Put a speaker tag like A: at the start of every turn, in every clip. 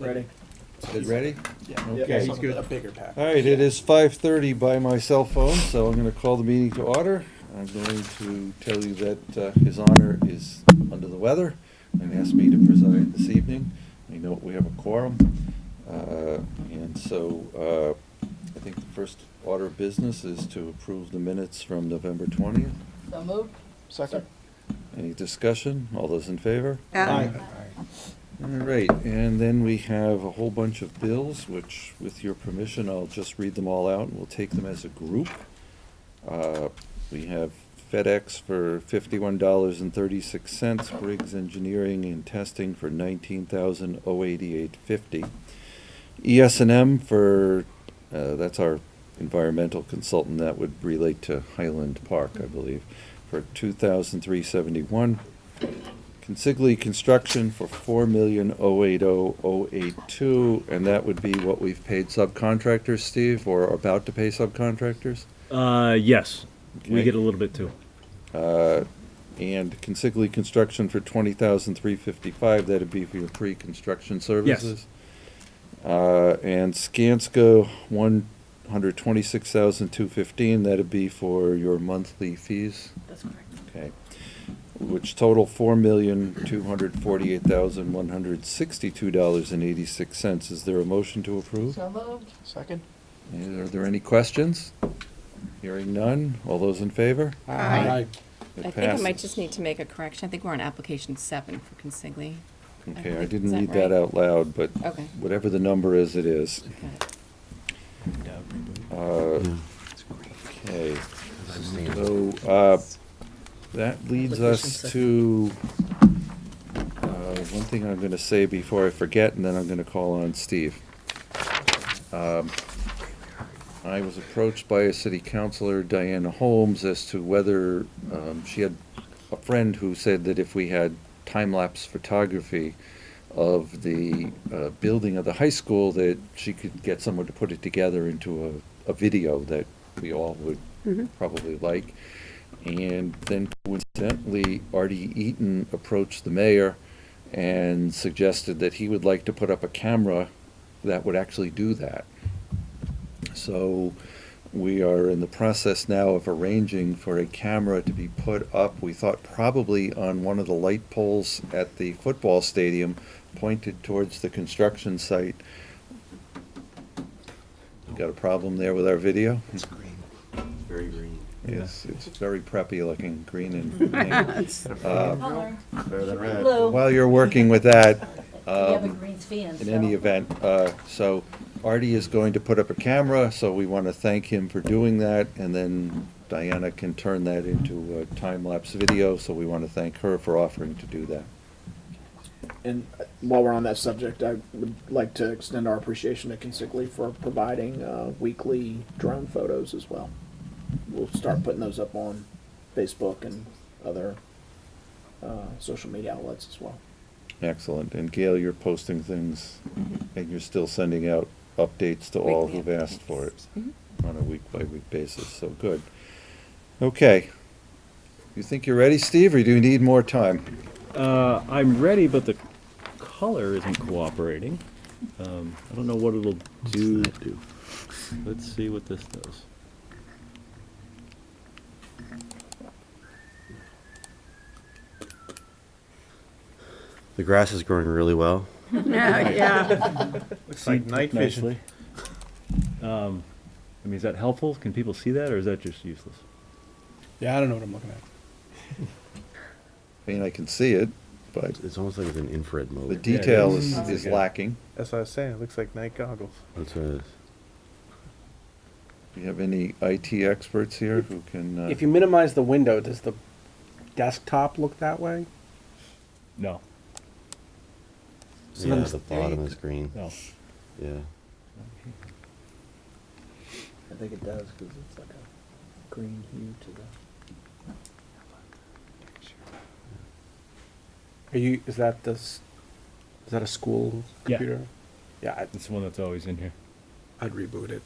A: Ready?
B: It ready?
A: Yeah.
B: Okay.
A: He's good. A bigger pack.
B: All right, it is 5:30 by my cell phone, so I'm going to call the meeting to order. I'm going to tell you that His Honor is under the weather and asked me to preside this evening. I know we have a quorum, and so I think the first order of business is to approve the minutes from November 20th.
C: So moved.
A: Second.
B: Any discussion? All those in favor?
A: Aye.
B: All right, and then we have a whole bunch of bills, which, with your permission, I'll just read them all out, and we'll take them as a group. We have FedEx for $51.36, Briggs Engineering and Testing for $19,088.50. ES&M for, that's our environmental consultant, that would relate to Highland Park, I believe, for $2,371. Consigli Construction for $4,080,082, and that would be what we've paid subcontractors, Steve, or are about to pay subcontractors?
D: Yes, we
B: Okay.
D: get a little bit too.
B: And Consigli Construction for $20,355, that'd be for your pre-construction services? And Skanska, $126,215, that'd be for your monthly fees?
C: That's correct.
B: Okay. Which total $4,248,162.86. Is there a motion to approve?
C: So moved.
A: Second.
B: And are there any questions? Hearing none. All those in favor?
A: Aye.
B: It
E: I think I might
B: passes.
E: just need to make a correction. I think we're on application 7 for consigli.
B: Okay, I
E: Is
B: didn't
E: that
B: read that
E: right?
B: out loud, but
E: Okay.
B: whatever the number is, it is.
E: Got it.
B: Okay. So, that leads us to, one thing I'm gonna say before I forget, and then I'm gonna call on Steve. I was approached by a city councilor, Diana Holmes, as to whether, she had a friend who said that if we had time-lapse photography of the building of the high school, that she could get someone to put it together into a video that we all would probably like. And then coincidentally, Artie Eaton approached the mayor and suggested that he would like to put up a camera that would actually do that. So we are in the process now of arranging for a camera to be put up. We thought probably on one of the light poles at the football stadium, pointed towards the construction site. Got a problem there with our video?
A: It's green. Very green.
B: Yes, it's very preppy looking, green and pink.
C: Color.
A: Better than red.
C: Blue.
B: While you're working with that,
C: We have a green fan,
B: in any
C: so-
B: event, so Artie is going to put up a camera, so we want to thank him for doing that, and then Diana can turn that into a time-lapse video, so we want to thank her for offering to do that.
F: And while we're on that subject, I would like to extend our appreciation to Consigli for providing weekly drone photos as well. We'll start putting those up on Facebook and other social media outlets as well.
B: Excellent, and Gail, you're posting things, and you're still sending out updates to all
E: Weekly
B: who've asked for it
E: Mhm.
B: on a week-by-week basis, so good. Okay. You think you're ready, Steve, or do you need more time?
D: I'm ready, but the color isn't cooperating. I don't know what it'll do. Let's see what this does.
G: The grass is growing really well.
C: Yeah.
A: Looks like night vision.
D: Nicely. I mean, is that helpful? Can people see that, or is that just useless?
A: Yeah, I don't know what I'm looking at.
B: I mean, I can see it, but
G: It's almost like it's in infrared mode.
B: the detail
D: is.
B: is lacking.
A: That's what I was saying. It looks like night goggles.
G: That's what it is.
B: Do you have any IT experts here who can?
H: If you minimize the window, does the desktop look that way?
D: No,
H: So
G: Yeah,
H: then
G: the bottom is green.
D: no.
G: Yeah.
F: I think it does because it's like a green hue to the.
H: Are you? Is that is that a school
D: Yeah.
H: computer? Yeah,
D: It's the one that's always in here.
H: I'd reboot it.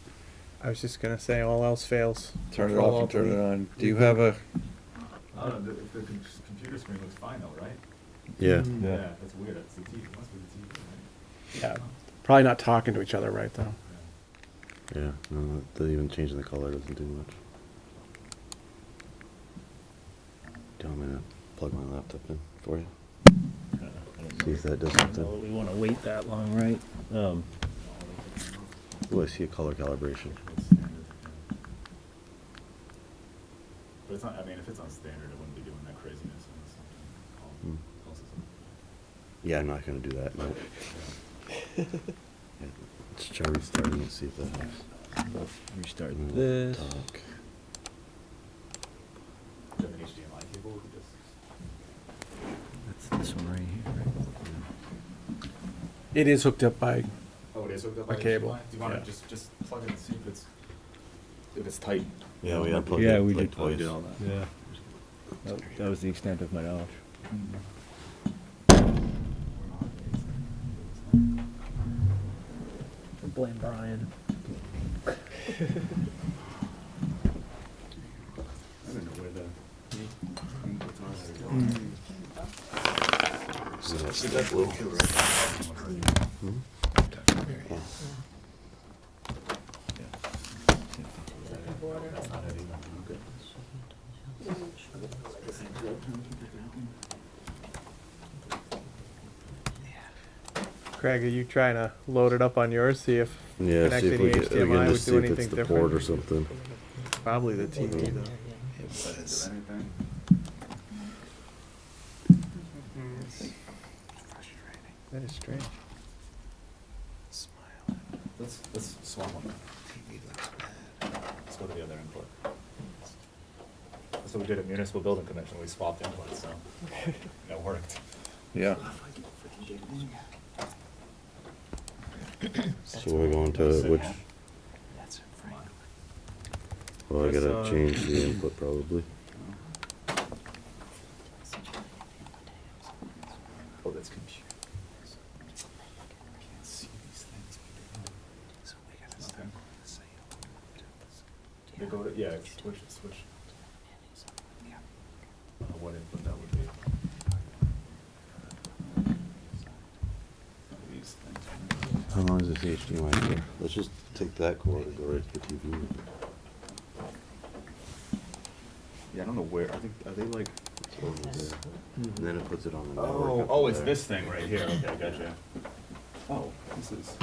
A: I was just gonna say, all else fails.
B: Turn it
A: Control
B: off and
A: Alt
B: turn it
A: Delete.
B: on. Do you have a,
I: If the computer screen looks fine though, right?
G: Yeah.
D: Yeah.
I: That's weird. It's the TV. It must be the TV, right?
H: Yeah, Probably not talking to each other right though.
G: Yeah, no, even changing the color doesn't do much. Do you want me to plug my laptop in for you? See if that does
D: I don't know that
G: something.
D: we want to wait that long, right?
G: Oh, I see a color calibration.
I: But it's not, I mean, if it's on standard, it wouldn't be doing that craziness.
G: Hmm. Yeah, I'm not gonna do that, no. Yeah, let's try restarting and see if that helps.
D: Restart
G: Mm,
D: this.
G: talk.
I: Do you have an HDMI cable? We could just.
D: That's this one right here, right?
H: It is hooked up by,
I: Oh, it is hooked up
H: A
I: by
H: cable,
I: HDMI? Do you want
H: yeah.
I: to just plug it and see if it's tight?
G: Yeah, we unplugged
D: Yeah,
G: it
D: we
G: like
D: did.
G: twice.
D: Yeah. That was the extent of my knowledge.
F: Blame Brian.
G: Isn't that still blue? Hmm? Yeah.
A: Craig, are you trying to load it up on yours, see if
G: Yeah, see
A: connecting
G: if we
A: the
G: can,
A: HDMI would
G: just see
A: do
G: if it's
A: anything
G: the
A: different?
G: port or something.
A: Probably the TV though. That is strange.
I: Let's swap one. Let's go to the other input. That's what we did at Municipal Building Commission, we swapped inputs, so that worked.
B: Yeah.
G: So we're going to which? Well, I gotta change the input probably.
I: Oh, that's computer. Can't see these things. Okay. They go to, yeah, switch. What input that would be. These things.
G: How long is this HDMI for? Let's just take that cord and go right to the TV.
I: Yeah, I don't know where, I think, are they like?
G: It's over there. And then it puts it on the network.
I: Oh,
G: up
I: oh, it's
G: there.
I: this thing right here, okay, gotcha. Oh, this is.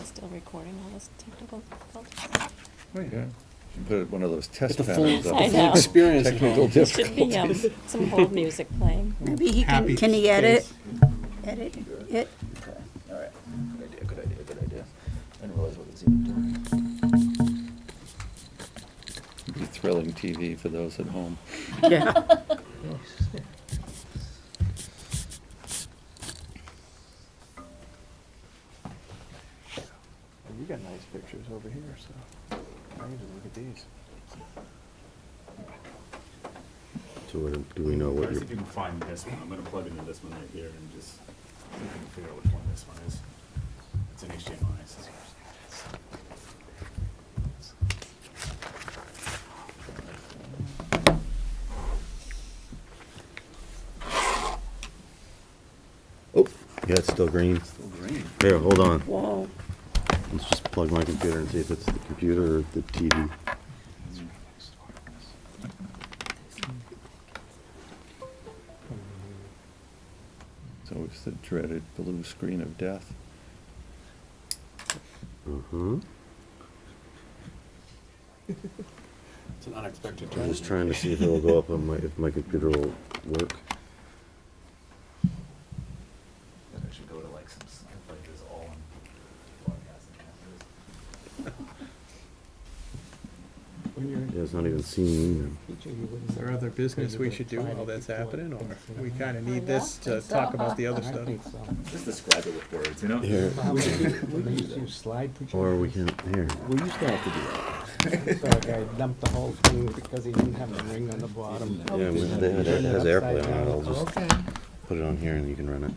E: Still recording all this technical difficulties.
B: Yeah. Put one of those test
H: the full,
B: panels up.
E: I know.
H: experience. at
B: Technical
H: home.
E: There should be
B: difficulties.
E: some hold music playing.
C: Maybe he
A: Happy
C: can he edit
A: face.
C: it?
I: Okay, alright, good idea. I didn't realize what it was even doing.
B: Be thrilling TV for those at home.
C: Yeah.
A: You got nice pictures over here, so I need to look at these.
G: So do we know what
I: See
G: you're?
I: if you can find this one, I'm gonna plug into this one right here and just see if we can figure out which one this one is. It's an HDMI, so.
G: Oh, yeah, it's still green.
I: Still green.
G: Here, hold on.
C: Whoa.
G: Let's just plug my computer and see if it's the computer or the TV.
B: It's always the dreaded blue screen of death.
G: Mm-hmm.
H: It's an unexpected
G: I'm
H: turn.
G: just trying to see if it'll go up on if my computer will work.
I: That I should go to like some, like this all on broadcasting cameras.
G: Yeah, it's not even seen
A: Is there other business we should do while that's happening, or we kinda need this to talk about the other stuff?
I: Just describe it with words, you know?
G: either. Here,
J: When they used to use slide projectors.
G: or we can, here.
J: We used to have to do that. So a guy dumped the whole thing because he didn't have the ring on the bottom.
G: Yeah, it has AirPlay on it. I'll just put it on here and you can run it.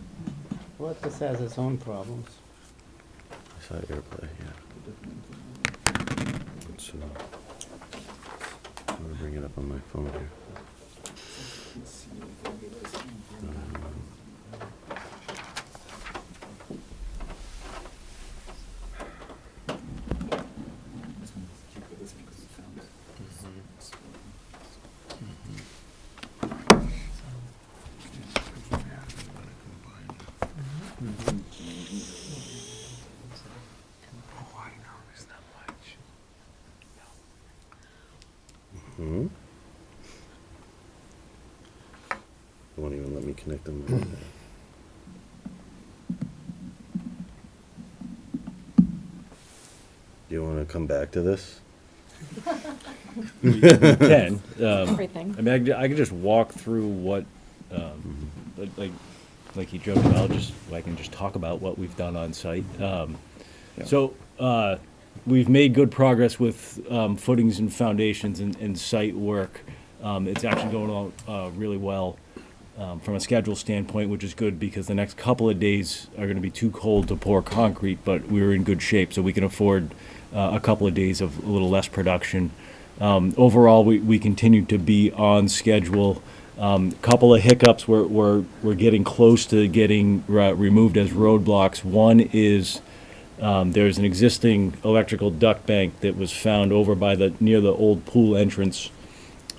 J: Well, it just has its own problems.
G: I saw AirPlay, yeah. So, I'm gonna bring it up on my phone here. Hmm? They won't even let me connect them. Do you want to come back to this?
D: We can.
C: Everything.
D: I mean, I could just walk through what, like he joked about, I can just talk about what we've done on site. So, we've made good progress with footings and foundations and site work. It's actually going on really well from a schedule standpoint, which is good because the next couple of days are going to be too cold to pour concrete, but we're in good shape, so we can afford a couple of days of a little less production. Overall, we continue to be on schedule. Couple of hiccups we're getting close to getting removed as roadblocks. One is there's an existing electrical duct bank that was found over by near the old pool entrance.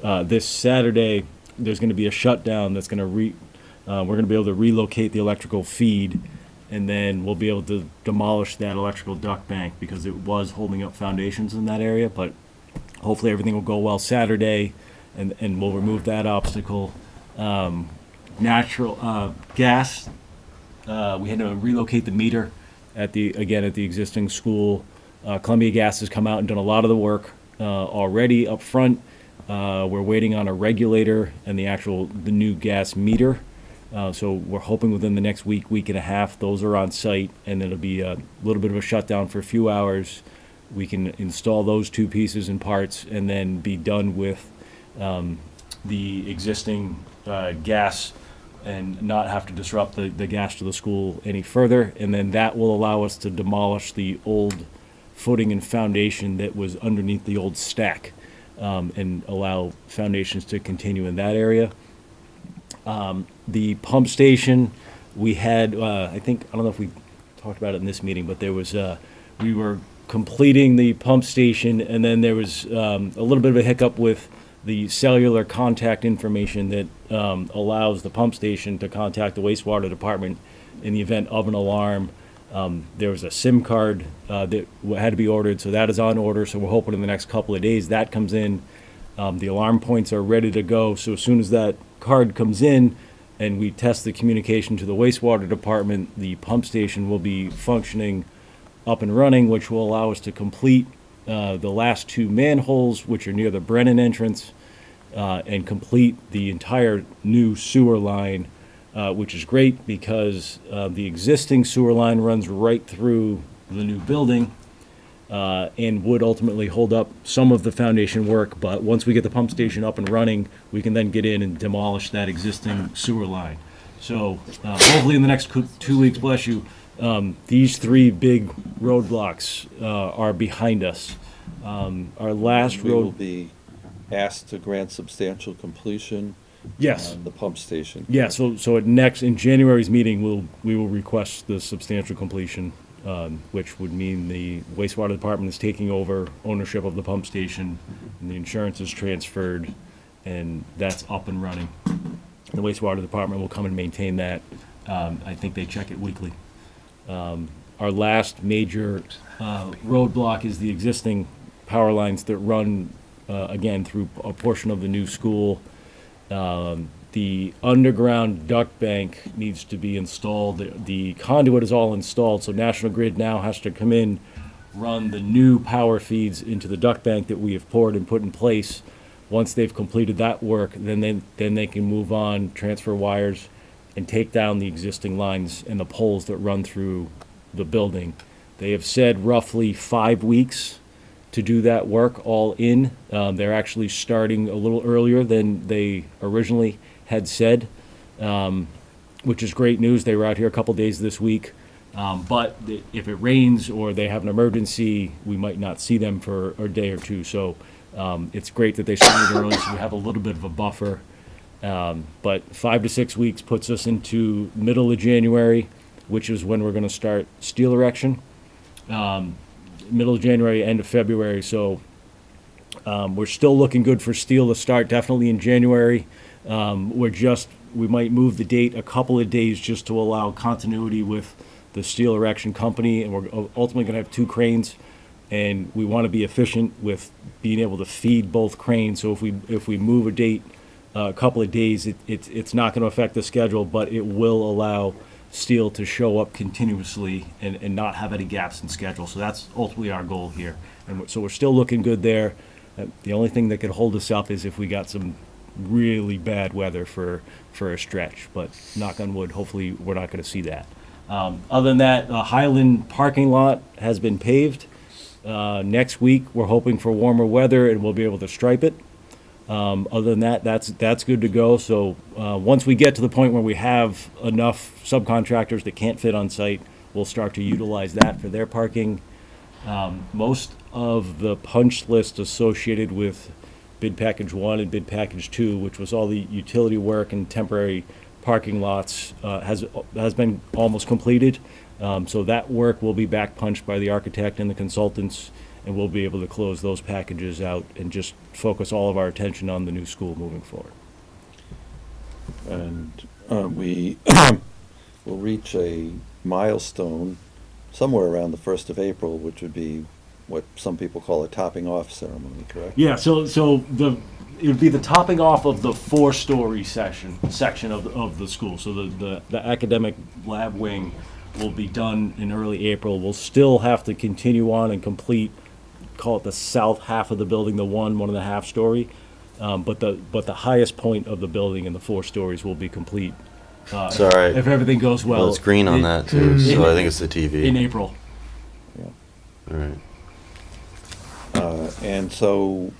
D: This Saturday, there's going to be a shutdown that's going to we're going to be able to relocate the electrical feed, and then we'll be able to demolish that electrical duct bank because it was holding up foundations in that area. But hopefully everything will go well Saturday, and we'll remove that obstacle. Natural gas, we had to relocate the meter at the existing school. Columbia Gas has come out and done a lot of the work already up front. We're waiting on a regulator and the new gas meter. So we're hoping within the next week and a half, those are on site, and it'll be a little bit of a shutdown for a few hours. We can install those two pieces and parts and then be done with the existing gas and not have to disrupt the gas to the school any further. And then that will allow us to demolish the old footing and foundation that was underneath the old stack, and allow foundations to continue in that area. The pump station, we had, I don't know if we talked about it in this meeting, but there was, we were completing the pump station, and then there was a little bit of a hiccup with the cellular contact information that allows the pump station to contact the wastewater department in the event of an alarm. There was a SIM card that had to be ordered, so that is on order, so we're hoping in the next couple of days that comes in. The alarm points are ready to go, so as soon as that card comes in and we test the communication to the wastewater department, the pump station will be functioning up and running, which will allow us to complete the last two manholes, which are near the Brennan entrance, and complete the entire new sewer line, which is great because the existing sewer line runs right through the new building, and would ultimately hold up some of the foundation work. But once we get the pump station up and running, we can then get in and demolish that existing sewer line. So hopefully in the next 2 weeks, bless you, these three big roadblocks are behind us. Our last
B: We will
D: road,
B: be asked to grant substantial completion
D: yes.
B: on the pump station.
D: Yeah, so in January's meeting, we will request the substantial completion, which would mean the wastewater department is taking over ownership of the pump station, and the insurance is transferred, and that's up and running. The wastewater department will come and maintain that. I think they check it weekly. Our last major roadblock is the existing power lines that run, again, through a portion of the new school. The underground duct bank needs to be installed. The conduit is all installed, so National Grid now has to come in, run the new power feeds into the duct bank that we have poured and put in place. Once they've completed that work, then they can move on, transfer wires, and take down the existing lines and the poles that run through the building. They have said roughly 5 weeks to do that work all in. They're actually starting a little earlier than they originally had said, which is great news. They were out here a couple days this week, but if it rains or they have an emergency, we might not see them for a day or two. So it's great that they started early, so we have a little bit of a buffer. But 5 to 6 weeks puts us into middle of January, which is when we're going to start steel erection. Middle of January, end of February. So we're still looking good for steel to start, definitely in January. We might move the date a couple of days just to allow continuity with the steel erection company, and we're ultimately going to have 2 cranes and we want to be efficient with being able to feed both cranes. So if we move a date a couple of days, it's not going to affect the schedule, but it will allow steel to show up continuously and not have any gaps in schedule. So that's ultimately our goal here. And so we're still looking good there. The only thing that could hold us up is if we got some really bad weather for a stretch, but knock on wood, hopefully we're not going to see that. Other than that, Highland parking lot has been paved. Next week, we're hoping for warmer weather and we'll be able to stripe it. Other than that, that's good to go. So once we get to the point where we have enough subcontractors that can't fit on site, we'll start to utilize that for their parking. Most of the punch list associated with bid package 1 and bid package 2, which was all the utility work and temporary parking lots, has been almost completed. So that work will be back punched by the architect and the consultants, and we'll be able to close those packages out and just focus all of our attention on the new school moving forward.
B: And we will reach a milestone somewhere around the 1st of April, which would be what some people call a topping off ceremony, correct?
D: Yeah, so it would be the topping off of the 4-story section of the school. So the academic lab wing will be done in early April. We'll still have to continue on and complete, call it the south half of the building, the 1.5 story. But the highest point of the building in the 4 stories will be complete.
G: It's all right.
D: If everything goes well.
G: Well, it's green on that too, so I think it's the TV.
D: In April.
B: Yeah.
G: All right.
B: And so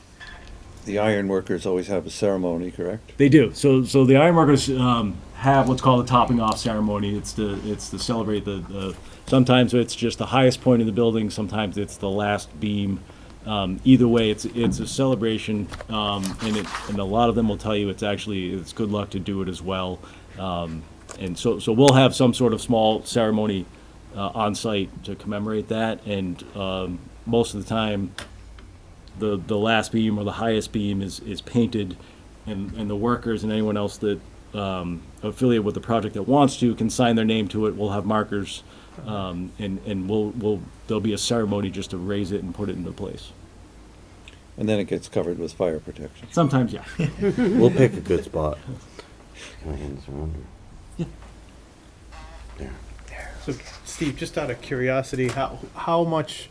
B: the iron workers always have a ceremony, correct?
D: They do. So the ironworkers have what's called a topping off ceremony. It's to celebrate the sometimes it's just the highest point in the building. Sometimes it's the last beam. Either way, it's a celebration, and a lot of them will tell you it's good luck to do it as well. And so we'll have some sort of small ceremony on site to commemorate that. And most of the time, the last beam or the highest beam is painted, and the workers and anyone else that affiliated with the project that wants to can sign their name to it. We'll have markers, and there'll be a ceremony just to raise it and put it into place.
B: And then it gets covered with fire protection.
D: Sometimes, yeah.
G: We'll pick a good spot. Can I hand this around?
D: Yeah.
G: There.
A: So, Steve, just out of curiosity, how much,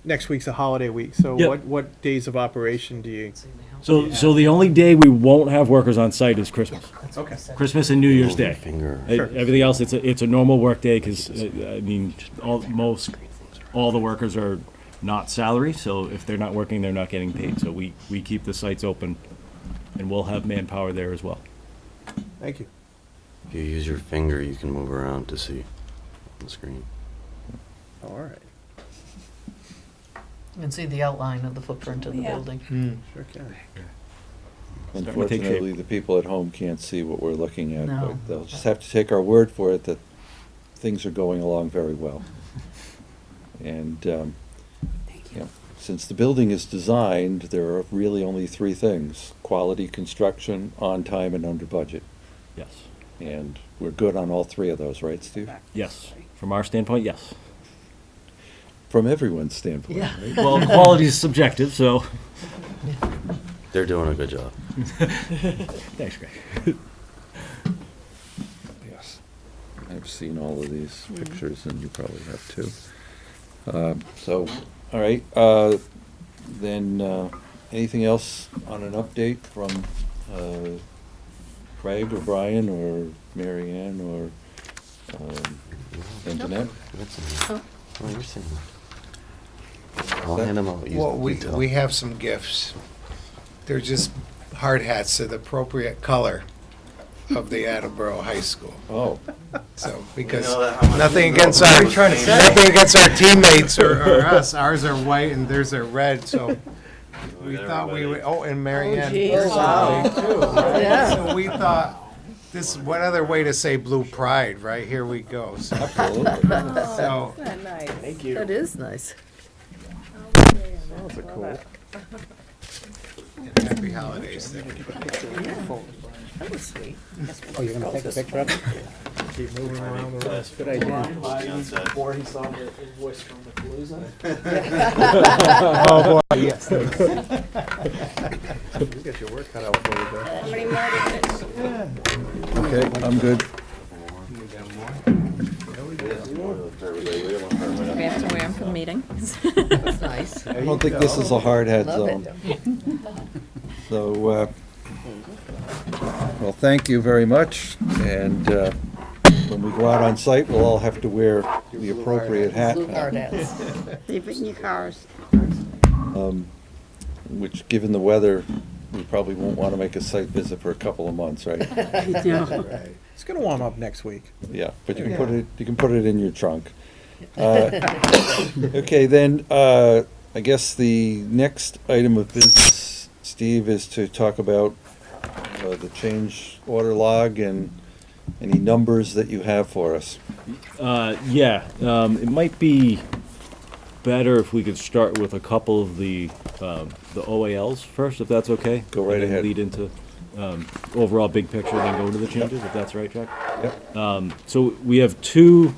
A: next week's a holiday week, so
D: Yep.
A: what days of operation do you?
D: So the only day we won't have workers on site is Christmas.
A: Okay.
D: Christmas and New Year's
G: Move your
D: Day.
G: Finger.
A: Sure.
D: Everything else, it's a normal work day because I mean, all the workers are not salary, so if they're not working, they're not getting paid. So we keep the sites open, and we'll have manpower there as well.
A: Thank you.
G: If you use your finger, you can move around to see on the screen.
A: All right.
C: You can see the outline of the footprint of the
E: Yeah.
C: building.
A: Sure can.
D: Starting to take shape.
B: Unfortunately, the people at home can't see what we're looking at,
C: No.
B: but they'll just have to take our word for it that things are going along very well. And, you know, since the building is designed, there are really only 3 things: quality construction, on time, and under budget.
D: Yes.
B: And we're good on all 3 of those, right, Steve?
D: Yes. From our standpoint, yes.
B: From everyone's standpoint,
C: Yeah.
B: right?
D: Well, quality is subjective, so.
G: They're doing a good job.
D: Thanks, Greg.
B: Yes. I've seen all of these pictures, and you probably have too. So, all right, then, anything else on an update from Craig or Brian or Mary Ann or Antoinette?
G: Oh, you're saying that. I'll hand them out.
J: Well,
G: You tell.
J: we have some gifts. They're just hard hats to the appropriate color of the Attleboro High School.
B: Oh,
J: So, because
G: know that how much
J: nothing
G: you know.
J: against our, nothing against our teammates or us, ours are white and theirs are red, so we thought we would, oh, and Mary Ann.
C: geez.
J: hers is
C: Wow.
J: white too, right?
C: Yeah.
J: So we thought, this, what other way to say blue pride, right? Here we go. So,
B: absolutely.
J: so
C: Isn't that nice?
H: Thank you.
C: That is nice.
H: Those are cool.
J: happy holidays to everybody.
C: That was sweet.
H: Oh, you're gonna take a picture of it?
A: keep moving around the room.
H: Good idea.
F: Before he saw the invoice from the Palooza.
A: Oh, boy, yes.
G: You got your work cut out for you, Bill.
E: How many more did
B: Okay, I'm good.
E: we have to wear them for the meeting?
C: That's nice.
B: I don't think this is a hard head
C: Love
B: zone.
C: it.
B: So, well, thank you very much, and when we go out on site, we'll all have to wear the appropriate hat,
C: Blue hard hats.
E: Leave it in your cars.
B: which, given the weather, we probably won't want to make a site visit for a couple of months, right?
A: Right. It's gonna warm up next week.
B: Yeah, but you can put it in your trunk. Okay, then, I guess the next item of business, Steve, is to talk about the change order log and any numbers that you have for us.
D: It might be better if we could start with a couple of the OALs first, if that's okay.
B: Go right
D: And then
B: ahead.
D: lead into overall big picture, then go into the changes, if that's right, Chuck?
B: Yep.
D: So we have two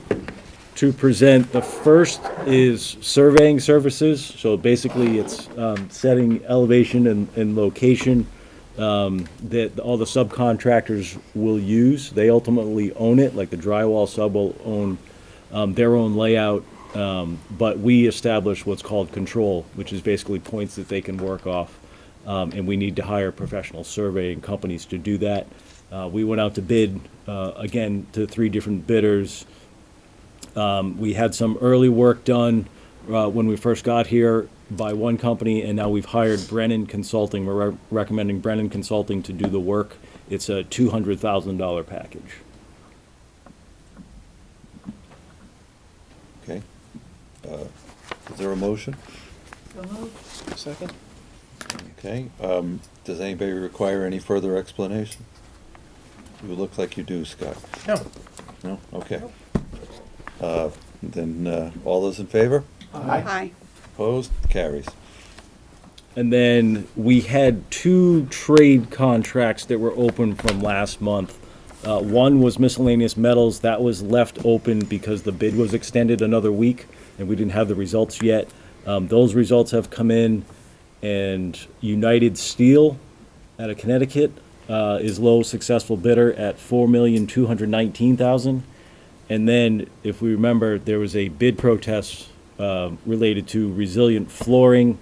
D: to present. The first is surveying services. So basically, it's setting elevation and location that all the subcontractors will use. They ultimately own it, like the drywall sub will own their own layout, but we establish what's called control, which is basically points that they can work off. And we need to hire professional surveying companies to do that. We went out to bid, again, to 3 different bidders. We had some early work done when we first got here by one company, and now we've hired Brennan Consulting. We're recommending Brennan Consulting to do the work. It's a $200,000 package.
B: Okay. Is there a motion?
A: Second?
B: Okay. Does anybody require any further explanation? You look like you do, Scott.
A: No.
B: No? Okay. Then, all those in favor?
E: Hi.
B: Opposed? Carries.
D: And then we had 2 trade contracts that were open from last month. One was miscellaneous metals. That was left open because the bid was extended another week, and we didn't have the results yet. Those results have come in, and United Steel out of Connecticut is low successful bidder at $4,219,000. And then, if we remember, there was a bid protest related to resilient flooring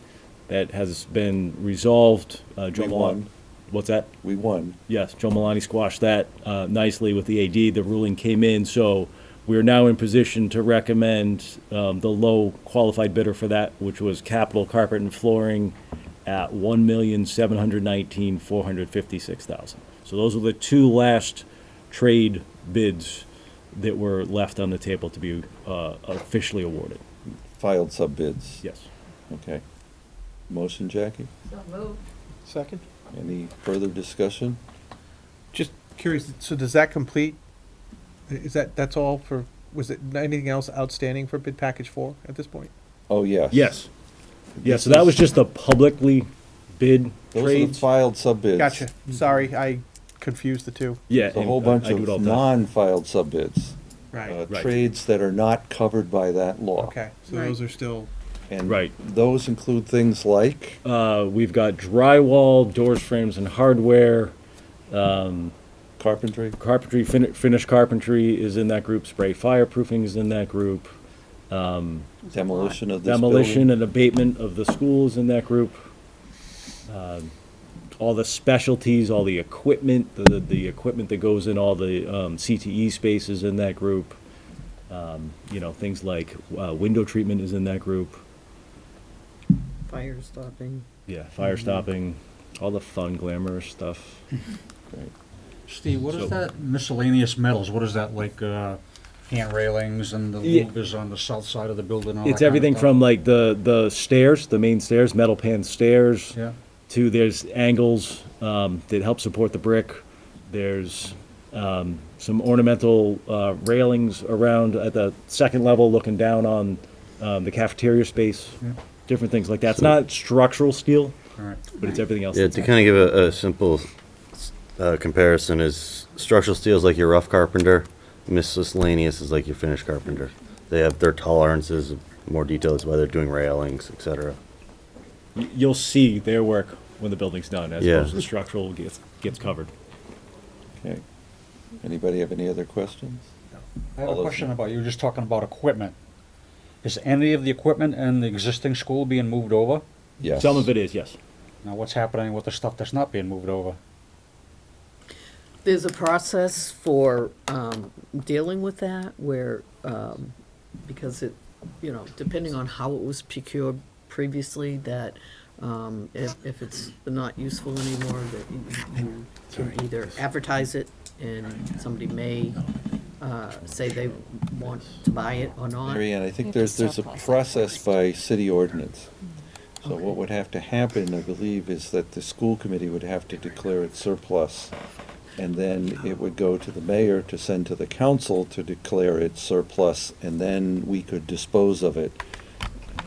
D: that has been resolved. Joe
B: We
D: Milani-
B: won.
D: What's that?
B: We won.
D: Yes, Joe Milani squashed that nicely with the AD. The ruling came in, so we're now in position to recommend the low qualified bidder for that, which was Capital Carpet and Flooring at $1,719,456,000. So those are the 2 last trade bids that were left on the table to be officially awarded.
B: Filed sub bids.
D: Yes.
B: Okay. Motion, Jackie?
A: Second?
B: Any further discussion?
A: Just curious, so does that complete, that's all for, was it anything else outstanding for bid package 4 at this point?
B: Oh, yes.
D: Yes. Yeah, so that was just the publicly bid
B: Those are the
D: trades.
B: filed sub bids.
A: Gotcha. Sorry, I confused the two.
D: Yeah.
B: There's a
D: and
B: whole bunch
D: I do it all
B: of
D: the time.
B: non-filed sub bids.
A: Right.
D: Right.
B: Trades that are not covered by that law.
A: Okay, so
E: Right.
A: those are still,
B: And
D: Right.
B: those include things like,
D: We've got drywall, doors, frames, and hardware.
B: carpentry.
D: Carpentry, finished carpentry is in that group. Spray fireproofing is in that group.
B: Demolition of this
D: Demolition
B: building.
D: and abatement of the school is in that group. All the specialties, all the equipment, the equipment that goes in all the CTE spaces in that group. Things like window treatment is in that group.
C: Fire stopping.
D: Yeah, fire stopping, all the fun, glamorous stuff. Right.
K: Steve, what
D: So-
K: is that miscellaneous metals? What is that, like, hand railings and the
D: Yeah.
K: louvers on the south side of the building? All
D: It's
K: that kind of
D: everything
K: stuff?
D: from like the stairs, the main stairs, metal pan stairs,
K: Yeah,
D: to there's angles that help support the brick. There's some ornamental railings around at the second level, looking down on the cafeteria space.
K: Yeah.
D: Different things like that. It's not structural steel,
K: all right.
D: but it's everything else.
G: Yeah,
D: that's
G: to
D: on
G: kind of give a simple comparison is structural steel is like your rough carpenter, Miscellaneous is like your finished carpenter. They have their tolerances, more details why they're doing railings, etc.
D: You'll see their work when the building's done, as
G: Yeah.
D: opposed to the structural gets covered.
B: Okay. Anybody have any other questions?
K: I have
B: All
K: a
B: those
K: question
B: in-
K: about, you were just talking about equipment. Is any of the equipment in the existing school being moved over?
B: Yes.
D: Some of it is, yes.
K: Now, what's happening with the stuff that's not being moved over?
C: There's a process for dealing with that where, because it, you know, depending on how it was procured previously, that if it's not useful anymore, that you can either advertise it and somebody may say they want to buy it or not.
B: Mary Ann, I
E: You
B: think
E: have to
B: there's a
E: surplus it
B: process
E: first.
B: by city ordinance. So
C: Okay.
B: what would have to happen, I believe, is that the school committee would have to declare it surplus. And then it would go to the mayor to send to the council to declare it surplus, and then we could dispose of it.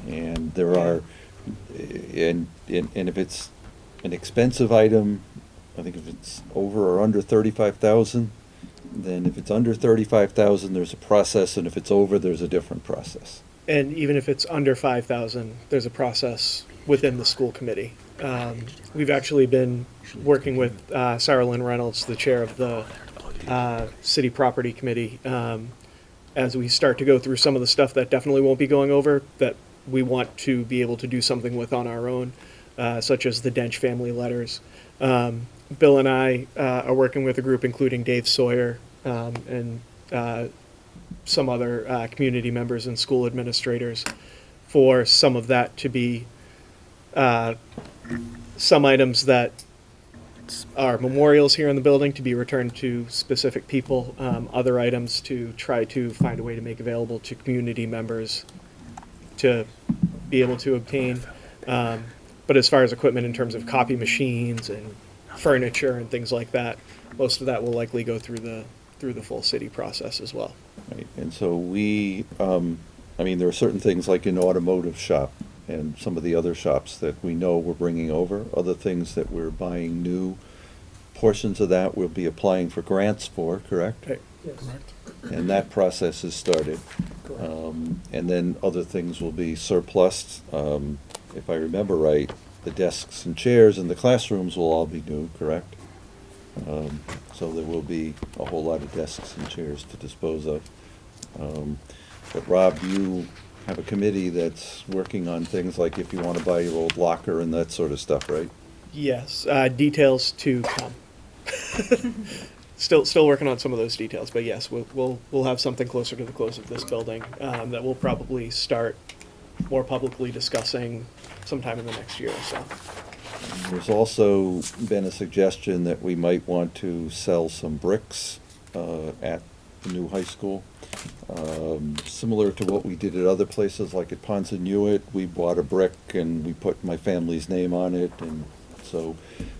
B: And there are, and if it's an expensive item, I think if it's over or under 35,000, then if it's under 35,000, there's a process, and if it's over, there's a different process.
F: And even if it's under 5,000, there's a process within the school committee. We've actually been working with Sarah Lynn Reynolds, the chair of the City Property Committee, as we start to go through some of the stuff that definitely won't be going over, that we want to be able to do something with on our own, such as the Dench family letters. Bill and I are working with a group including Dave Sawyer and some other community members and school administrators for some of that to be some items that are memorials here in the building to be returned to specific people, other items to try to find a way to make available to community members to be able to obtain. But as far as equipment in terms of copy machines and furniture and things like that, most of that will likely go through the full city process as well.
B: Right, and so we, I mean, there are certain things like an automotive shop and some of the other shops that we know we're bringing over, other things that we're buying new. Portions of that we'll be applying for grants for, correct?
F: Right.
B: And that process has started. And then other things will be surplus. If I remember right, the desks and chairs in the classrooms will all be new, correct? So there will be a whole lot of desks and chairs to dispose of. But Rob, you have a committee that's working on things like if you want to buy your old locker and that sort of stuff, right?
F: Yes, details to come. Still working on some of those details, but yes, we'll have something closer to the close of this building that we'll probably start more publicly discussing sometime in the next year or so.
B: There's also been a suggestion that we might want to sell some bricks at the new high school. Similar to what we did at other places, like at Ponza we bought a brick and we put my family's name on it, and so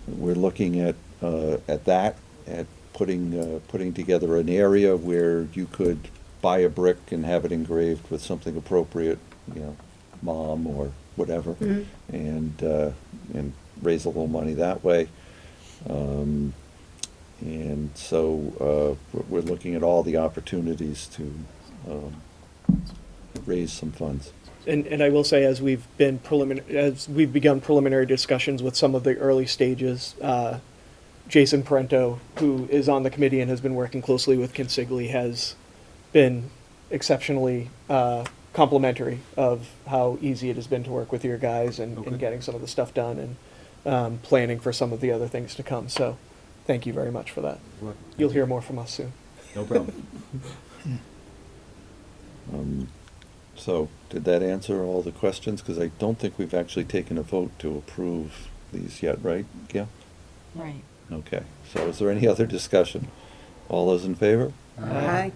B: we're looking at that, at putting together an area where you could buy a brick and have it engraved with something appropriate, you know, mom or whatever, and raise a little money that way. And so we're looking at all the opportunities to raise some funds.
F: And I will say, as we've begun preliminary discussions with some of the early stages, Jason Parento, who is on the committee and has been working closely with Consigli, has been exceptionally complimentary of how easy it has been to work with your guys and getting some of the stuff done and planning for some of the other things to come. So thank you very much for that. You'll hear more from us soon.
D: No problem.
B: So did that answer all the questions? Because I don't think we've actually taken a vote to approve these yet, right, Gail?
E: Right.
B: Okay, so is there any other discussion? All those in favor?
C: Aye.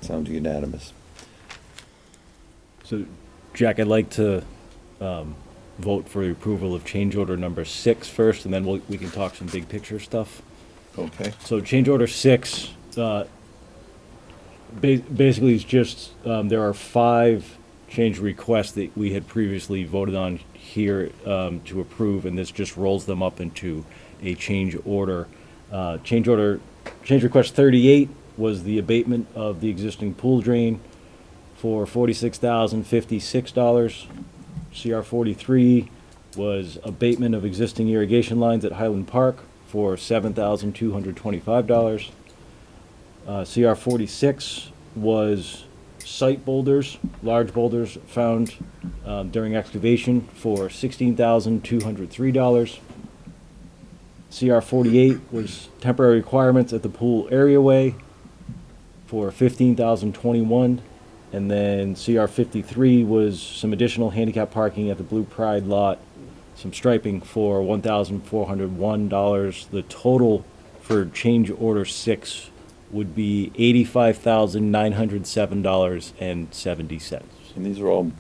B: Sounds unanimous.
D: So, Jack, I'd like to vote for the approval of change order number 6 first, and then we can talk some big picture stuff.
B: Okay.
D: So change order 6, basically is just, there are 5 change requests that we had previously voted on here to approve, and this just rolls them up into a change order. Change request 38 was the abatement of the existing pool drain for $46,056. CR 43 was abatement of existing irrigation lines at Highland Park for $7,225. CR 46 was site boulders, large boulders found during excavation for $16,203. CR 48 was temporary requirements at the pool areaway for $15,021. And then CR 53 was some additional handicap parking at the Blue Pride lot, some striping for $1,401. The total for change order 6 would be $85,907.70.
B: And these are all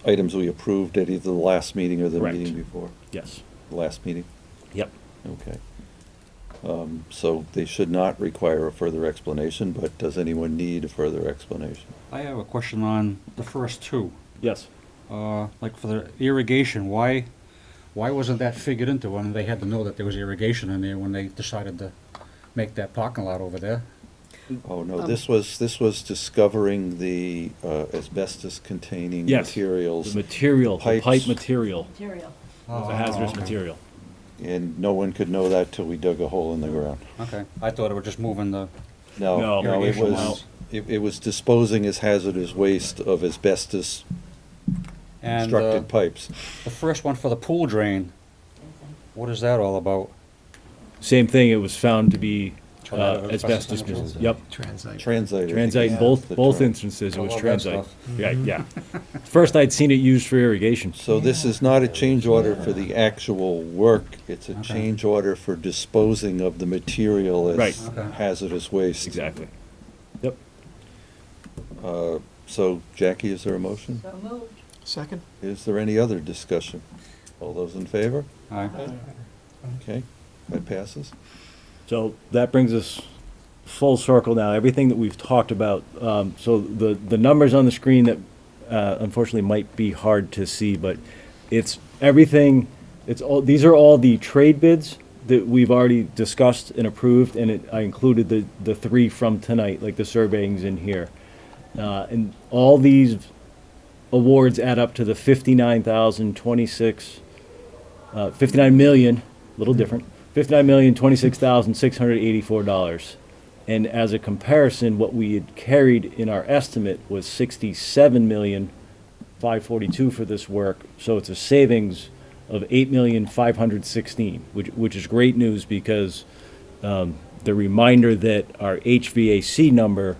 B: items we approved at either the last meeting or the
D: Correct.
B: meeting before?
D: Yes.
B: The last meeting?
D: Yep.
B: Okay. So they should not require a further explanation, but does anyone need a further explanation?
K: I have a question on the first two.
D: Yes.
K: Like for the irrigation, why wasn't that figured into when they had to know that there was irrigation in there when they decided to make that parking lot over there?
B: Oh, no, this was discovering the asbestos-containing
D: Yes.
B: materials.
D: The material, the pipe
B: Pipes.
D: material.
E: Material.
D: Was a hazardous
K: okay.
D: material.
B: And no one could know that till we dug a hole in the ground.
K: Okay, I thought it was just moving the,
B: No,
D: No.
B: no, it
K: Irrigation
B: was,
K: lines.
B: it was disposing as hazardous waste of asbestos
K: and
B: constructed pipes.
K: the first one for the pool drain, what is that all about?
D: Same thing, it was found to be
K: So that was
D: asbestos.
K: asbestos?
D: Yep.
J: Translate.
B: Transite.
D: Transite in
B: Yeah.
D: both,
B: The
D: both
B: term.
D: instances, it
K: I
D: was
K: love that
D: transite.
K: stuff.
D: Yeah, yeah. First, I'd seen it used for irrigation.
B: So this is not a change order for the actual work, it's a
K: Okay.
B: change order for disposing of the material
D: Right.
B: as
K: Okay.
B: hazardous waste.
D: Exactly. Yep.
B: So Jackie, is there a motion?
E: So moved.
J: Second?
B: Is there any other discussion? All those in favor?
K: Aye.
B: Okay, that passes.
D: So that brings us full circle now, everything that we've talked about. So the numbers on the screen that unfortunately might be hard to see, but it's everything, it's all, these are all the trade bids that we've already discussed and approved, and I included the 3 from tonight, like the surveying's in here. And all these awards add up to the 59 million, a little different, $59,026,684. And as a comparison, what we had carried in our estimate was $67,542,000 for this work. So it's a savings of $8,516,000, which is great news because the reminder that our HVAC number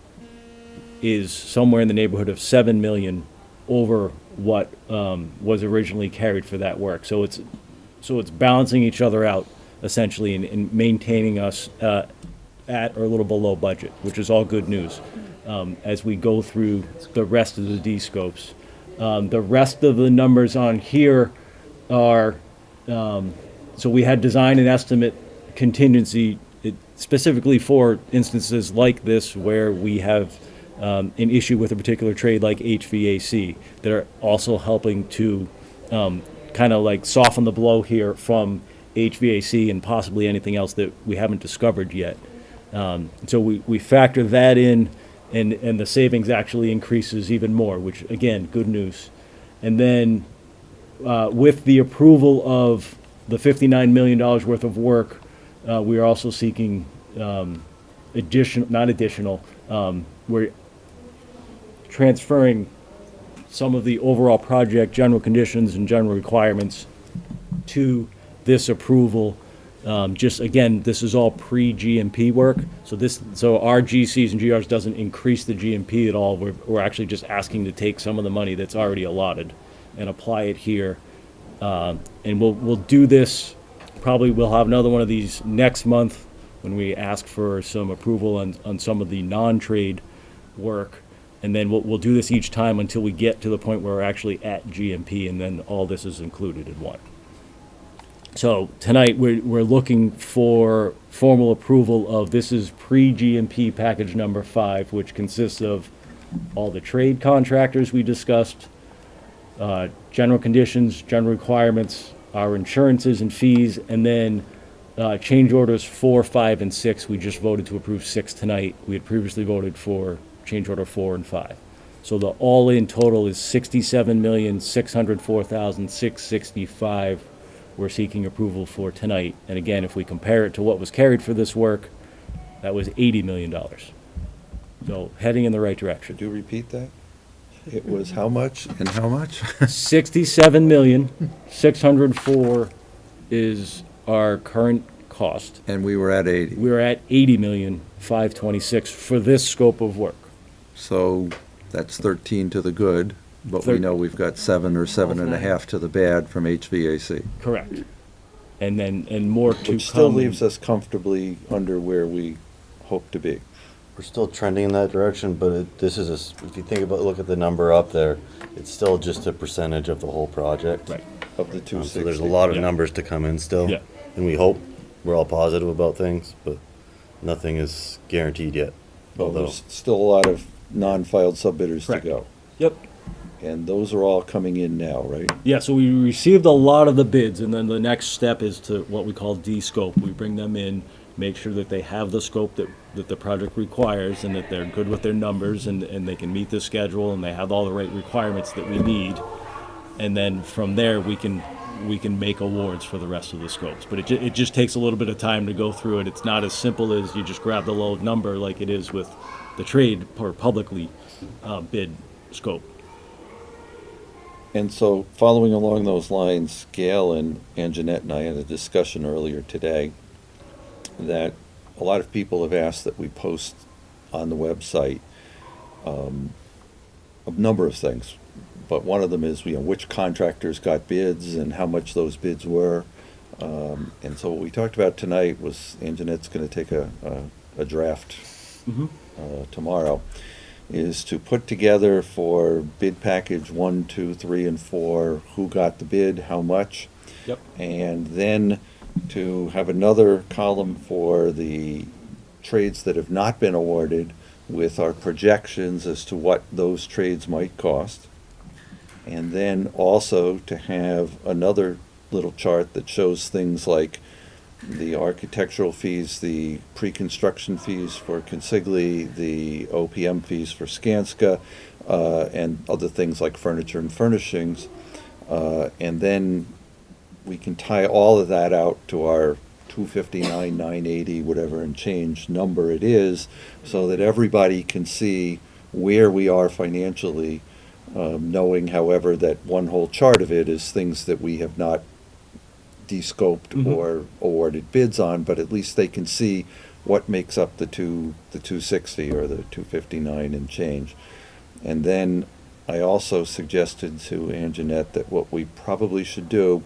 D: is somewhere in the neighborhood of 7 million over what was originally carried for that work. So it's balancing each other out essentially and maintaining us at or a little below budget, which is all good news as we go through the rest of the D-scopes. The rest of the numbers on here are, so we had design and estimate contingency specifically for instances like this where we have an issue with a particular trade like HVAC that are also helping to kind of like soften the blow here from HVAC and possibly anything else that we haven't discovered yet. So we factor that in, and the savings actually increases even more, which again, good news. And then with the approval of the $59 million worth of work, we are also seeking we're transferring some of the overall project general conditions and general requirements to this approval. Just again, this is all pre-GMP work, so our GCs and GRs doesn't increase the GMP at all. We're actually just asking to take some of the money that's already allotted and apply it here. And we'll do this, probably we'll have another one of these next month when we ask for some approval on some of the non-trade work. And then we'll do this each time until we get to the point where we're actually at GMP, and then all this is included in one. So tonight, we're looking for formal approval of, this is pre-GMP package number 5, which consists of all the trade contractors we discussed, general conditions, general requirements, our insurances and fees, and then Change orders 4, 5, and 6, we just voted to approve 6 tonight. We had previously voted for change order 4 and 5. So the all-in total is $67,604,665 we're seeking approval for tonight. And again, if we compare it to what was carried for this work, that was $80 million. So heading in the right direction.
B: Could you repeat that? It was how much and how much?
D: 67,604 is our current cost.
B: And we were at 80.
D: We're at 80,526 for this scope of work.
B: So that's 13 to the good, but we know we've got 7 or 7.5 to the bad from HVAC.
D: Correct. And then, and more to come.
B: Which still leaves us comfortably under where we hope to be.
G: We're still trending in that direction, but this is, if you think about, look at the number up there, it's still just a percentage of the whole project.
D: Right.
B: Of the 260.
G: So there's a lot of
D: Yeah.
G: numbers to come in still.
D: Yeah.
G: And we hope, we're all positive about things, but nothing is guaranteed yet.
B: Well,
G: Although,
B: there's still a lot of non-filed subbidders to
D: Correct.
B: go.
D: Yep.
B: And those are all coming in now, right?
D: Yeah, so we received a lot of the bids, and then the next step is to what we call de-scope. We bring them in, make sure that they have the scope that the project requires, and that they're good with their numbers, and they can meet the schedule, and they have all the right requirements that we need. And then from there, we can make awards for the rest of the scopes. But it just takes a little bit of time to go through it. It's not as simple as you just grab the low number like it is with the trade or publicly bid scope.
B: And so, following along those lines, Gail and Jeanette and I had a discussion earlier today that a lot of people have asked that we post on the website a number of things. But one of them is, which contractors got bids and how much those bids were. And so what we talked about tonight was, Jeanette's going to take a draft tomorrow, is to put together for bid package 1, 2, 3, and 4, who got the bid, how much.
D: Yep.
B: And then to have another column for the trades that have not been awarded with our projections as to what those trades might cost. And then also to have another little chart that shows things like the architectural fees, the pre-construction fees for Consigli, the OPM fees for Skanska, and other things like furniture and furnishings. And then we can tie all of that out to our 259, 980, whatever and change number it is, so that everybody can see where we are financially, knowing, however, that one whole chart of it is things that we have not de-scoped or awarded bids on, but at least they can see what makes up the 260 or the 259 and change. And then I also suggested to Jeanette that what we probably should do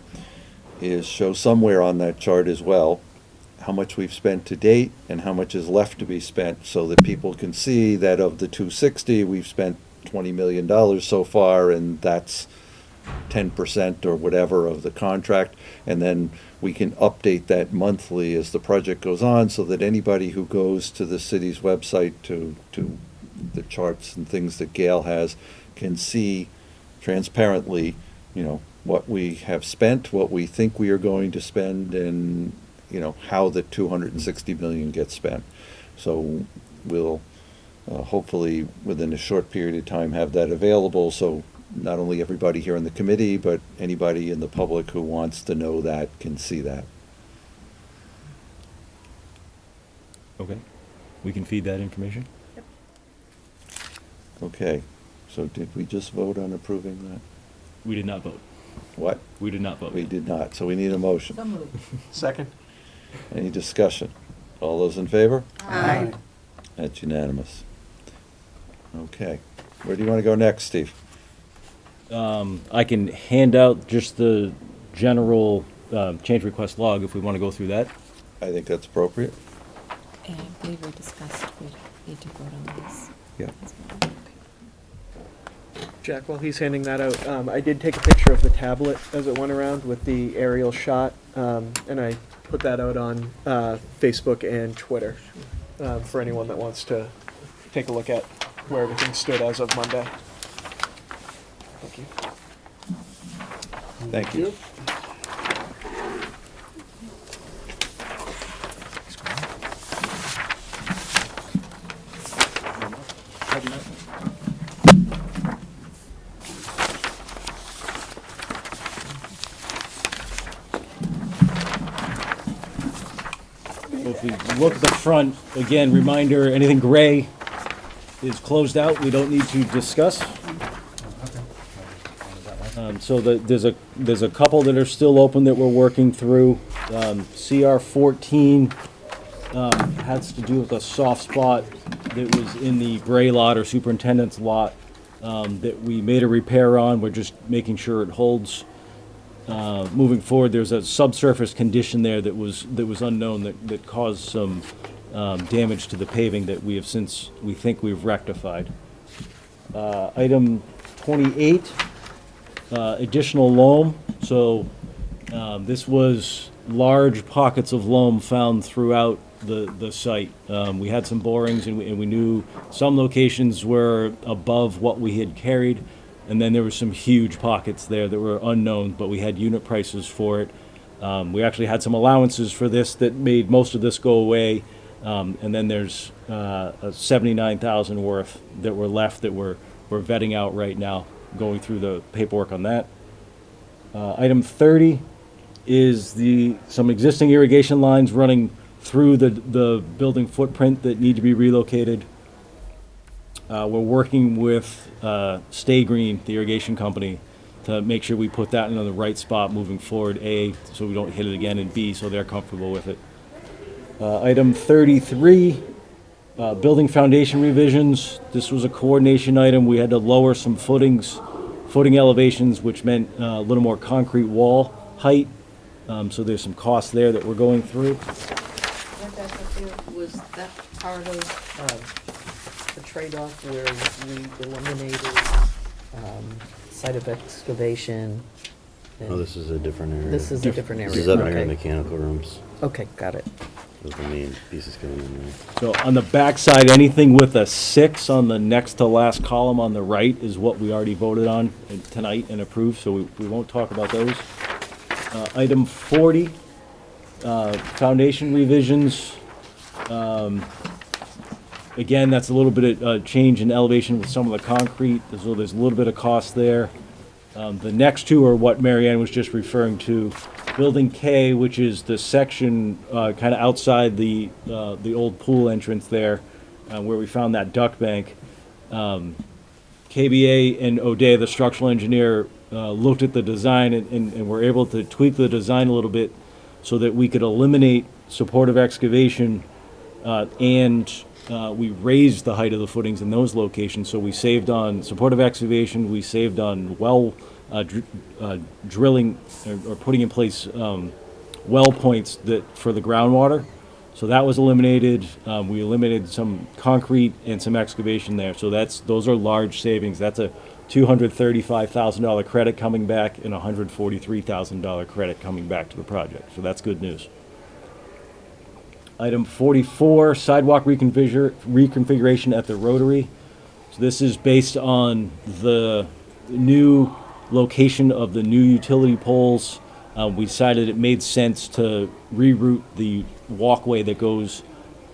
B: is show somewhere on that chart as well how much we've spent to date and how much is left to be spent, so that people can see that of the 260, we've spent $20 million so far, and that's 10% or whatever of the contract. And then we can update that monthly as the project goes on, so that anybody who goes to the city's website to the charts and things that Gail has can see transparently, what we have spent, what we think we are going to spend, and how the 260 million gets spent. So we'll hopefully within a short period of time have that available, so not only everybody here in the committee, but anybody in the public who wants to know that can see that.
D: Okay. We can feed that information?
B: Okay, so did we just vote on approving that?
D: We did not vote.
B: What?
D: We did not vote.
B: We did not, so we need a motion.
J: Second?
B: Any discussion? All those in favor?
E: Aye.
B: That's unanimous. Okay, where do you want to go next, Steve?
D: I can hand out just the general change request log if we want to go through that.
B: I think that's appropriate.
E: And I believe we discussed we need to vote on this.
B: Yeah.
E: as well.
F: Jack, while he's handing that out, I did take a picture of the tablet as it went around with the aerial shot, and I put that out on Facebook and Twitter for anyone that wants to take a look at where everything stood as of Monday. Thank you.
B: Thank you.
E: see
D: If
E: that.
D: we look at the front, again, reminder, anything gray is closed out, we don't need to discuss. So there's a couple that are still open that we're working through. CR 14 has to do with a soft spot that was in the gray lot or superintendent's lot that we made a repair on. We're just making sure it holds. Moving forward, there's a subsurface condition there that was unknown that caused some damage to the paving that we think we've rectified. Item 28, additional loam. So this was large pockets of loam found throughout the site. We had some borings and we knew some locations were above what we had carried. And then there were some huge pockets there that were unknown, but we had unit prices for it. We actually had some allowances for this that made most of this go away. And then there's 79,000 worth that were left that we're vetting out right now, going through the paperwork on that. Item 30 is some existing irrigation lines running through the building footprint that need to be relocated. We're working with Stay Green, the irrigation company, to make sure we put that in the right spot moving forward, A, so we don't hit it again, and B, so they're comfortable with it. Item 33, building foundation revisions. This was a coordination item. We had to lower some footing elevations, which meant a little more concrete wall height. So there's some costs there that we're going through.
C: Was that part of the trade-off where we eliminated site of excavation? and-
G: Oh, this is a different area.
C: This is a different area.
G: This is up near
C: Okay.
G: mechanical rooms.
C: Okay, got it.
G: Those are the main pieces coming in there.
D: So on the back side, anything with a 6 on the next to last column on the right is what we already voted on tonight and approved, so we won't talk about those. Item 40, foundation revisions. Again, that's a little bit of change in elevation with some of the concrete, so there's a little bit of cost there. The next two are what Mary Ann was just referring to. Building K, which is the section kind of outside the old pool entrance there, where we found that duck bank. KBA and O'Day, the structural engineer, looked at the design and were able to tweak the design a little bit so that we could eliminate supportive excavation and we raised the height of the footings in those locations. So we saved on supportive excavation, we saved on well drilling or putting in place well points for the groundwater. So that was eliminated. We eliminated some concrete and some excavation there. So those are large savings. That's a $235,000 credit coming back and a $143,000 credit coming back to the project. So that's good news. Item 44, sidewalk reconfiguration at the Rotary. So this is based on the new location of the new utility poles. We decided it made sense to reroute the walkway that goes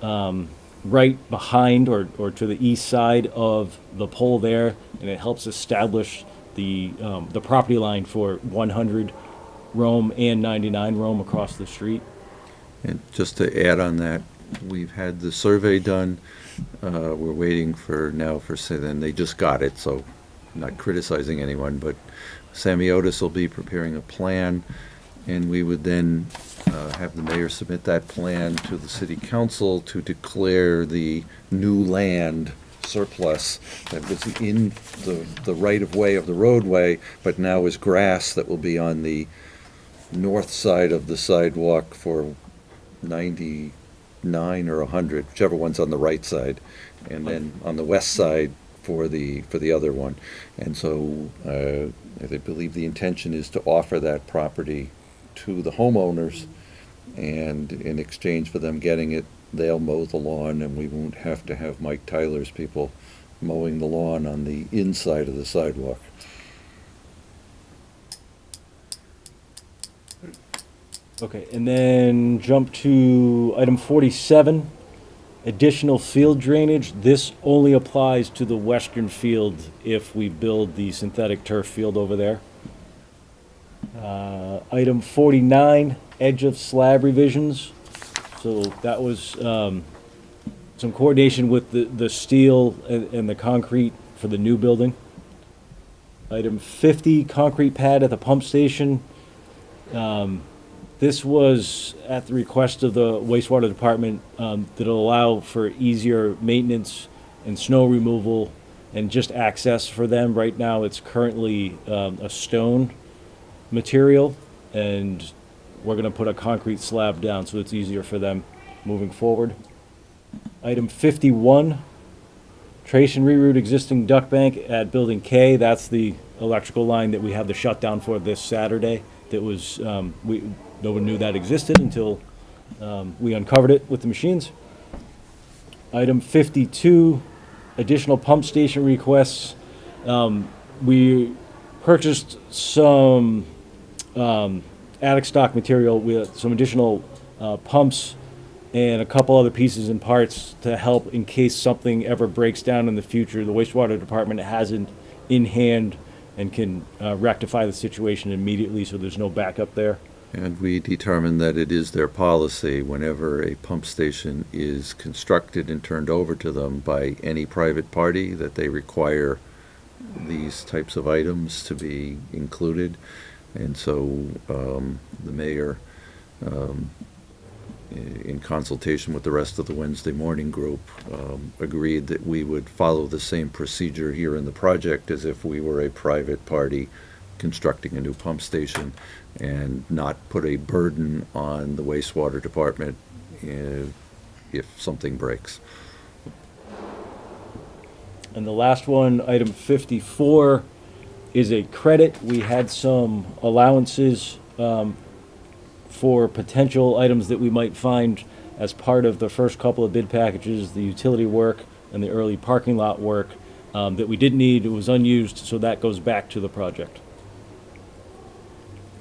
D: right behind or to the east side of the pole there, and it helps establish the property line for 100 Rome and 99 Rome across the street.
B: And just to add on that, we've had the survey done. We're waiting and they just got it, so I'm not criticizing anyone, but Samiotis will be preparing a plan, and we would then have the mayor submit that plan to the city council to declare the new land surplus that was in the right-of-way of the roadway, but now is grass that will be on the north side of the sidewalk for 99 or 100, whichever one's on the right side, and then on the west side for the other one. And so I believe the intention is to offer that property to the homeowners, and in exchange for them getting it, they'll mow the lawn, and we won't have to have Mike Tyler's people mowing the lawn on the inside of the sidewalk.
D: Okay, and then jump to item 47, additional field drainage. This only applies to the western field if we build the synthetic turf field over there. Item 49, edge of slab revisions. So that was some coordination with the steel and the concrete for the new building. Item 50, concrete pad at the pump station. This was at the request of the wastewater department, that'll allow for easier maintenance and snow removal and just access for them. Right now, it's currently a stone material, and we're gonna put a concrete slab down so it's easier for them moving forward. Item 51, trace and reroute existing duct bank at Building K. That's the electrical line that we have the shutdown for this Saturday. That was, no one knew that existed until we uncovered it with the machines. Item 52, additional pump station requests. We purchased some attic stock material with some additional pumps and a couple other pieces and parts to help in case something ever breaks down in the future. The wastewater department has it in hand and can rectify the situation immediately, so there's no backup there.
B: And we determined that it is their policy whenever a pump station is constructed and turned over to them by any private party, that they require these types of items to be included. And so the mayor, in consultation with the rest of the Wednesday morning group, agreed that we would follow the same procedure here in the project as if we were a private party constructing a new pump station, and not put a burden on the wastewater department if something breaks.
D: And the last one, item 54, is a credit. We had some allowances for potential items that we might find as part of the first couple of bid packages, the utility work and the early parking lot work, that we didn't need. It was unused, so that goes back to the project.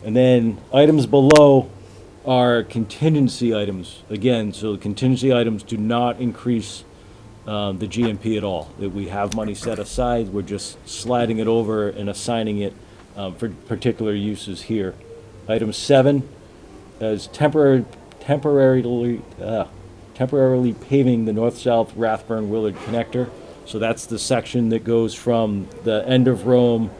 D: And then items below are contingency items. Again, so the contingency items do not increase the GMP at all. That we have money set aside, we're just sliding it over and assigning it for particular uses here. Item 7 is temporarily paving the north-south Rathburn-Willard connector. So that's the section that goes from the end of Rome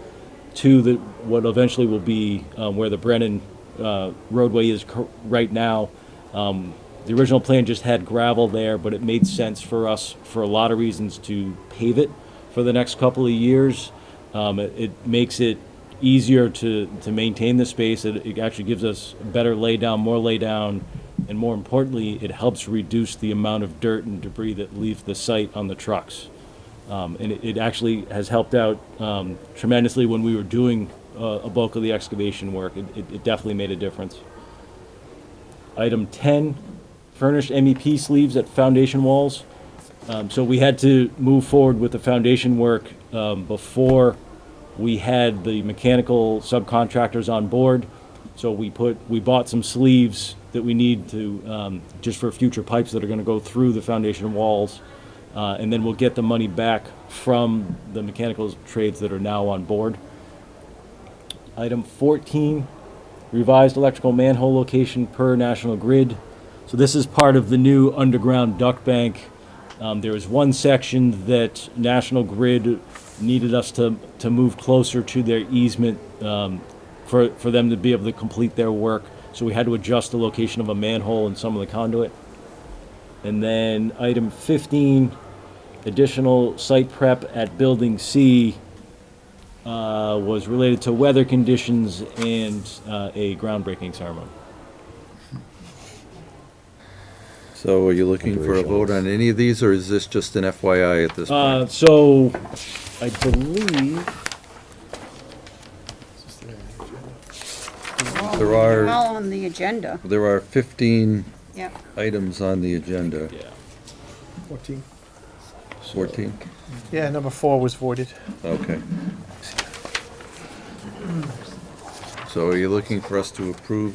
D: to what eventually will be where the Brennan roadway is right now. The original plan just had gravel there, but it made sense for us, for a lot of reasons, to pave it for the next couple of years. It makes it easier to maintain the space. It actually gives us better laydown, more laydown, and more importantly, it helps reduce the amount of dirt and debris that leave the site on the trucks. And it actually has helped out tremendously when we were doing a bulk of the excavation work. It definitely made a difference. Item 10, furnished MEP sleeves at foundation walls. So we had to move forward with the foundation work before we had the mechanical subcontractors on board. So we bought some sleeves that we need to, just for future pipes that are gonna go through the foundation walls. And then we'll get the money back from the mechanical trades that are now on board. Item 14, revised electrical manhole location per National Grid. So this is part of the new underground duct bank. There was one section that National Grid needed us to move closer to their easement for them to be able to complete their work. So we had to adjust the location of a manhole and some of the conduit. And then item 15, additional site prep at Building C was related to weather conditions and a groundbreaking ceremony.
B: So are you looking for a vote on any of these, or is this just an FYI at this point?
D: So I believe,
B: There are,
L: All on the agenda.
B: there are 15
L: Yep.
B: items on the agenda.
D: yeah.
A: 14.
B: 14?
A: Yeah, number 4 was voided.
B: Okay. So are you looking for us to approve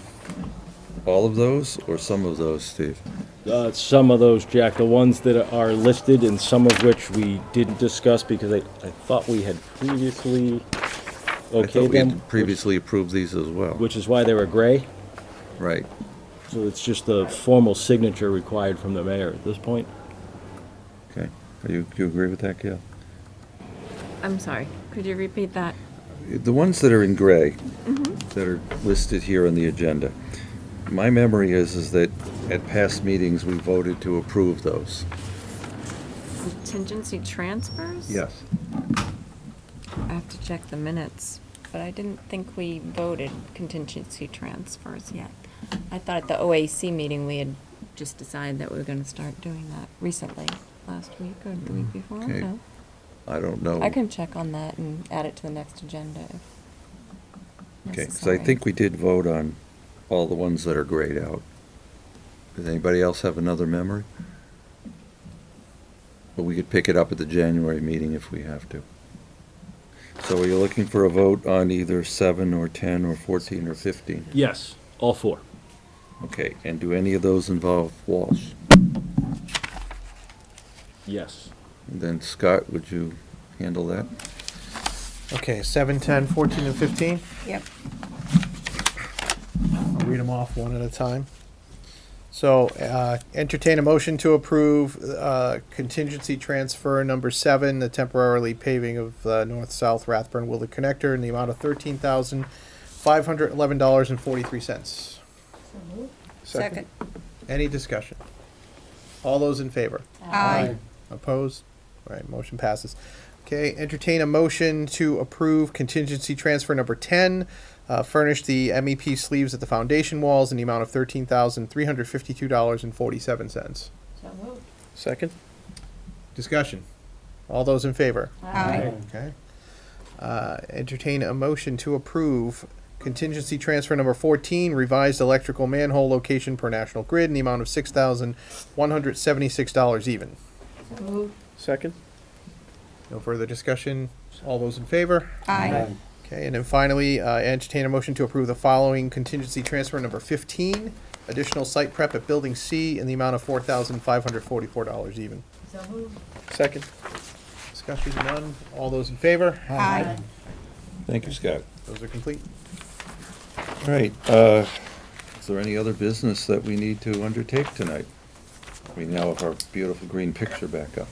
B: all of those, or some of those, Steve?
D: Some of those, Jack, the ones that are listed and some of which we didn't discuss because I thought we had previously
B: I thought
D: okayed
B: we
D: them.
B: had previously approved these as well.
D: Which is why they were gray.
B: Right.
D: So it's just the formal signature required from the mayor at this point.
B: Okay. Do you agree with that, Gail?
E: I'm sorry, could you repeat that?
B: The ones that are in gray, that are listed here on the agenda, my memory is that at past meetings, we voted to approve those.
E: Contingency transfers?
B: Yes.
E: I have to check the minutes, but I didn't think we voted contingency transfers yet. I thought at the OAC meeting, we had just decided that we were gonna start doing that recently, last week or the week before,
B: Okay.
E: no?
B: I don't know.
E: I can check on that and add it to the next agenda if
B: Okay, because I
E: necessary.
B: think we did vote on all the ones that are grayed out. Does anybody else have another memory? But we could pick it up at the January meeting if we have to. So are you looking for a vote on either 7 or 10 or 14 or 15?
D: Yes, all four.
B: Okay, and do any of those involve Walsh?
D: Yes.
B: And then Scott, would you handle that?
A: Okay, 7, 10, 14, and 15.
E: Yep.
A: I'll read them off one at a time. So, entertain a motion to approve contingency transfer number 7, the temporarily paving of north-south Rathburn Willard Connector in the amount of $13,511.43.
E: Second.
A: Any discussion? All those in favor?
E: Aye.
A: Opposed? All right, motion passes. Okay, entertain a motion to approve contingency transfer number 10, furnish the MEP sleeves at the foundation walls in the amount of $13,352.47.
J: Second?
A: Discussion. All those in favor?
E: Aye.
A: Okay. Entertain a motion to approve contingency transfer number 14, revised electrical manhole location per National Grid in the amount of $6,176 even.
J: Second?
A: No further discussion. All those in favor?
E: Aye.
A: Okay, and then finally, entertain a motion to approve the following contingency transfer number 15, additional site prep at Building C in the amount of $4,544 even.
J: Second?
A: Discussion none. All those in favor?
E: Aye.
B: Thank you, Scott.
A: Those are complete.
B: All right, is there any other business that we need to undertake tonight? We now have our beautiful green picture back up.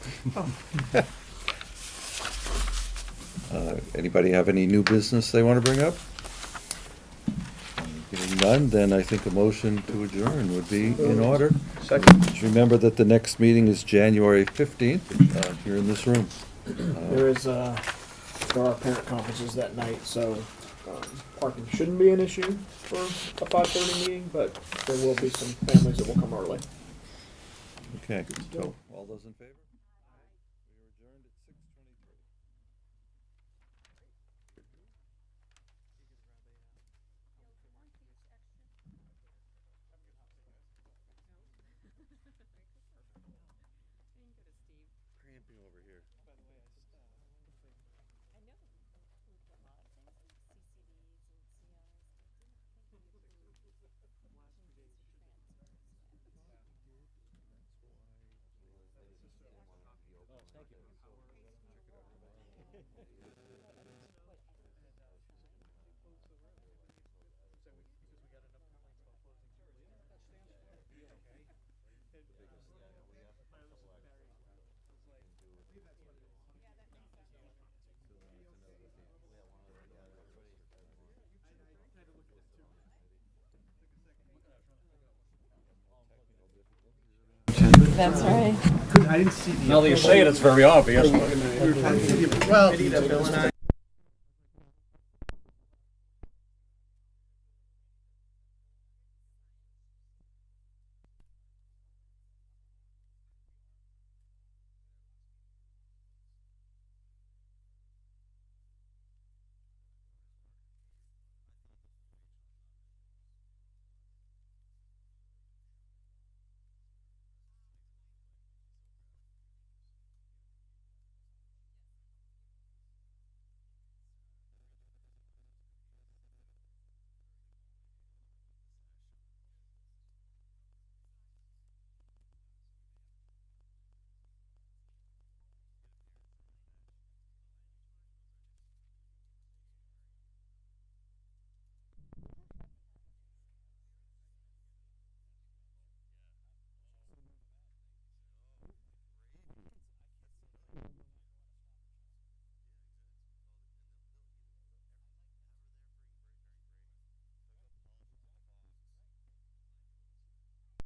B: Anybody have any new business they want to bring up? Getting none, then I think a motion to adjourn would be in order.
J: Second?
B: Just remember that the next meeting is January 15th, here in this room.
F: There are parent conferences that night, so parking shouldn't be an issue for a 5:30 meeting, but there will be some families that will come early.
B: Okay, so, all those in favor? We are adjourned at 6:23. Cramping over here.
E: That's right.
A: I didn't see the.
K: Now that you say it, it's very obvious.
A: Well,